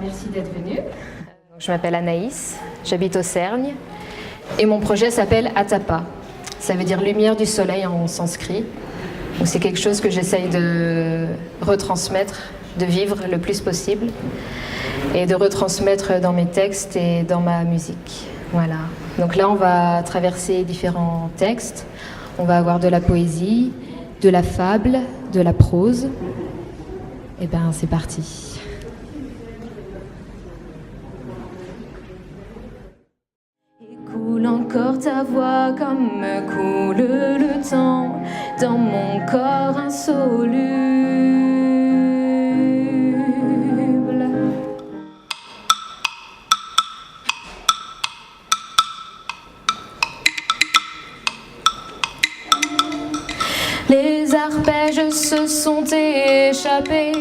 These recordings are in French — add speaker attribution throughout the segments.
Speaker 1: Merci d'être venue. Je m'appelle Anaïs, j'habite au Cergne et mon projet s'appelle Atapa. Ça veut dire lumière du soleil en sanskrit. Donc c'est quelque chose que j'essaye de retransmettre, de vivre le plus possible et de retransmettre dans mes textes et dans ma musique. Voilà. Donc là, on va traverser différents textes. On va avoir de la poésie, de la fable, de la prose. Et ben, c'est parti. Coule encore ta voix comme coule le temps dans mon corps insoluble. Les arpèges se sont échappés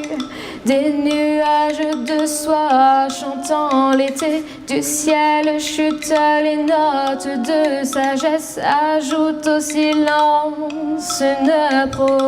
Speaker 1: des nuages de soie chantant l'été. Du ciel chutent les notes de sagesse, ajoute au silence une promesse.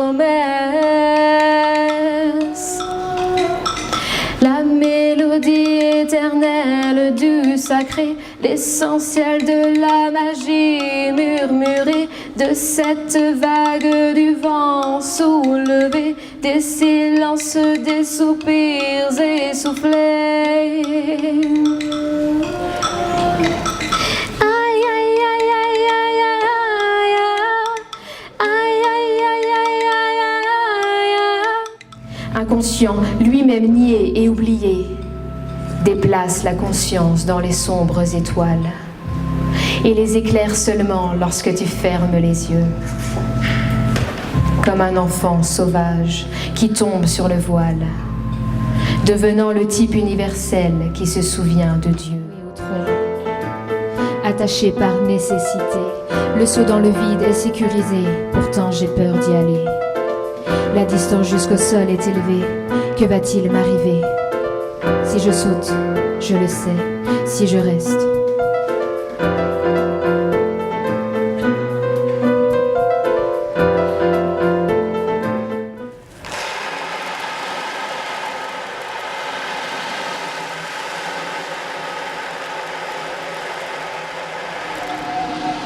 Speaker 1: La mélodie éternelle du sacré, l'essentiel de la magie murmurée de cette vague du vent soulevé, des silences, des soupirs essoufflés. Inconscient, lui-même nié et oublié, déplace la conscience dans les sombres étoiles et les éclaire seulement lorsque tu fermes les yeux. Comme un enfant sauvage qui tombe sur le voile, devenant le type universel qui se souvient de Dieu. Attaché par nécessité, le saut dans le vide est sécurisé, pourtant j'ai peur d'y aller. La distance jusqu'au sol est élevée, que va-t-il m'arriver? Si je saute, je le sais, si je reste.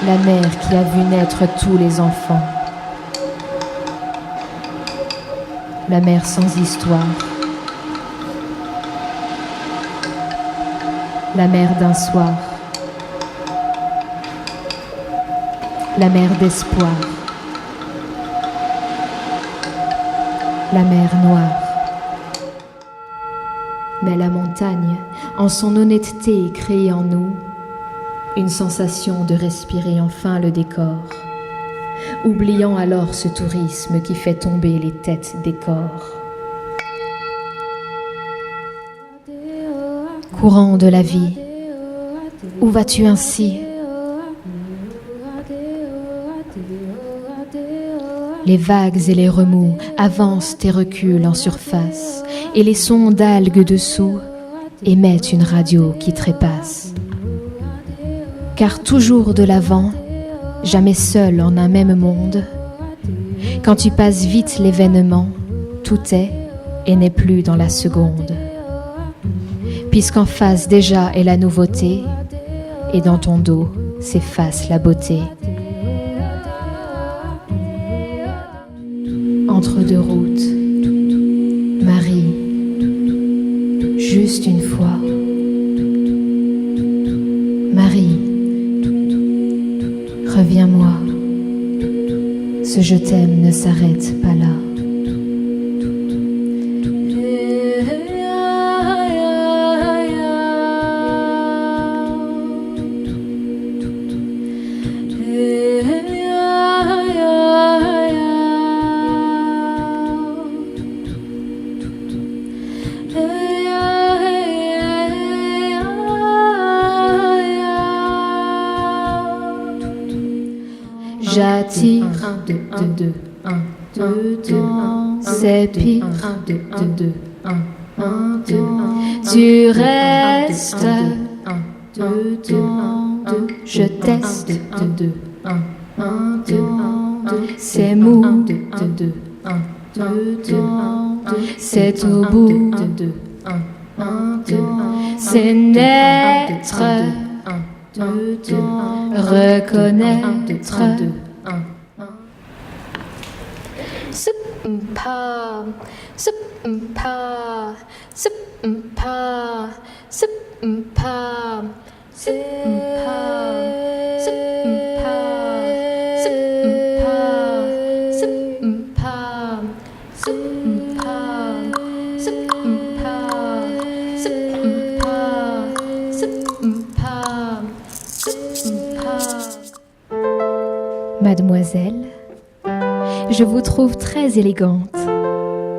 Speaker 1: La mère qui a vu naître tous les enfants. La mère sans histoire. La mère d'un soir. La mère d'espoir. La mer noire. Mais la montagne, en son honnêteté, crée en nous une sensation de respirer enfin le décor, oubliant alors ce tourisme qui fait tomber les têtes des corps. Courant de la vie, où vas-tu ainsi? Les vagues et les remous avancent et reculent en surface, et les sons d'algues dessous émettent une radio qui trépasse. Car toujours de l'avant, jamais seul en un même monde, quand tu passes vite l'événement, tout est et n'est plus dans la seconde. Puisqu'en face déjà est la nouveauté, et dans ton dos s'efface la beauté. Entre deux routes, Marie, juste une fois. Marie, reviens-moi, ce je t'aime ne s'arrête pas là. J'attire 1, 2, 1, 2, 2, 1, c'est pire. 1, 2, 1, 2, 1, 1, 2, 1. Tu restes. 1, 2, 2, 1, 2. Je teste. 1, 2, 1, 1, 2, 1, 2. C'est mou. 1, 2, 1, 2, 1, 2. c'est au bout, c'est naître, reconnaître. Sup-mpa, sup-mpa, sup-mpa, sup-mpa, sup-mpa, sup-mpa, sup-mpa, sup-mpa, sup-mpa, sup-mpa, sup-mpa, sup-mpa, sup-mpa. Mademoiselle, je vous trouve très élégante.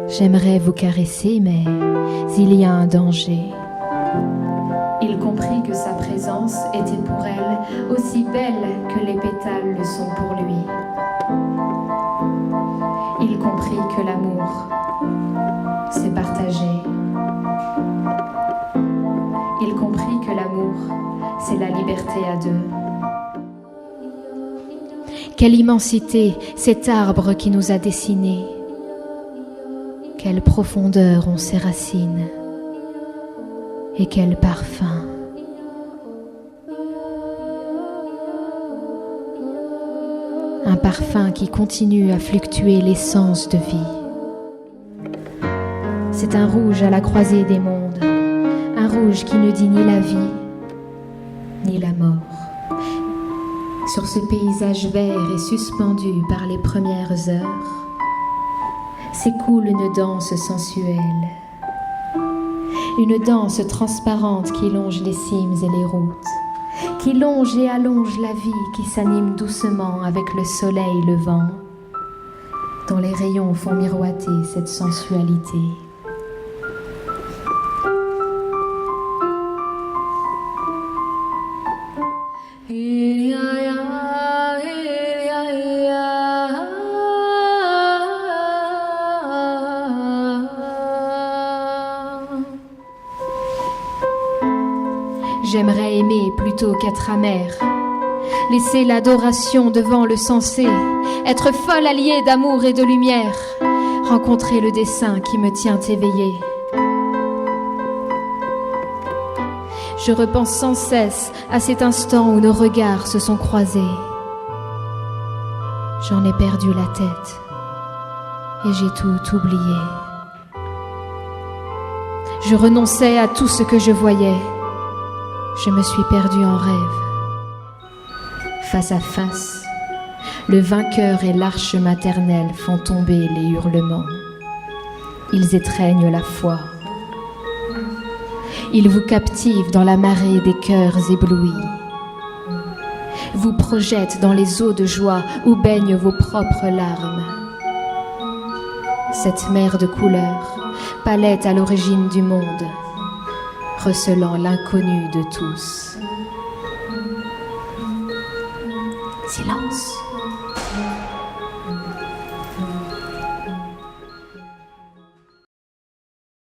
Speaker 1: J'aimerais vous caresser, mais il y a un danger. Il comprit que sa présence était pour elle aussi belle que les pétales le sont pour lui. Il comprit que l'amour, c'est partager. Il comprit que l'amour, c'est la liberté à deux. Quelle immensité, cet arbre qui nous a dessinés. Quelle profondeur ont ses racines. Et quel parfum. Un parfum qui continue à fluctuer l'essence de vie. C'est un rouge à la croisée des mondes. Un rouge qui ne dit ni la vie, ni la mort. Sur ce paysage vert et suspendu par les premières heures, s'écoule une danse sensuelle. Une danse transparente qui longe les cimes et les routes, qui longe et allonge la vie, qui s'anime doucement avec le soleil levant, dont les rayons font miroiter cette sensualité. J'aimerais aimer plutôt qu'être amère, laisser l'adoration devant le sensé, être folle alliée d'amour et de lumière, rencontrer le dessein qui me tient éveillée. Je repense sans cesse à cet instant où nos regards se sont croisés. J'en ai perdu la tête et j'ai tout oublié. Je renonçais à tout ce que je voyais. Je me suis perdue en rêve. Face à face, le vainqueur et l'arche maternelle font tomber les hurlements. Ils étreignent la foi. Ils vous captivent dans la marée des cœurs éblouis. Vous projettent dans les eaux de joie où baignent vos propres larmes. Cette mer de couleurs, palette à l'origine du monde, recelant l'inconnu de tous. Silence.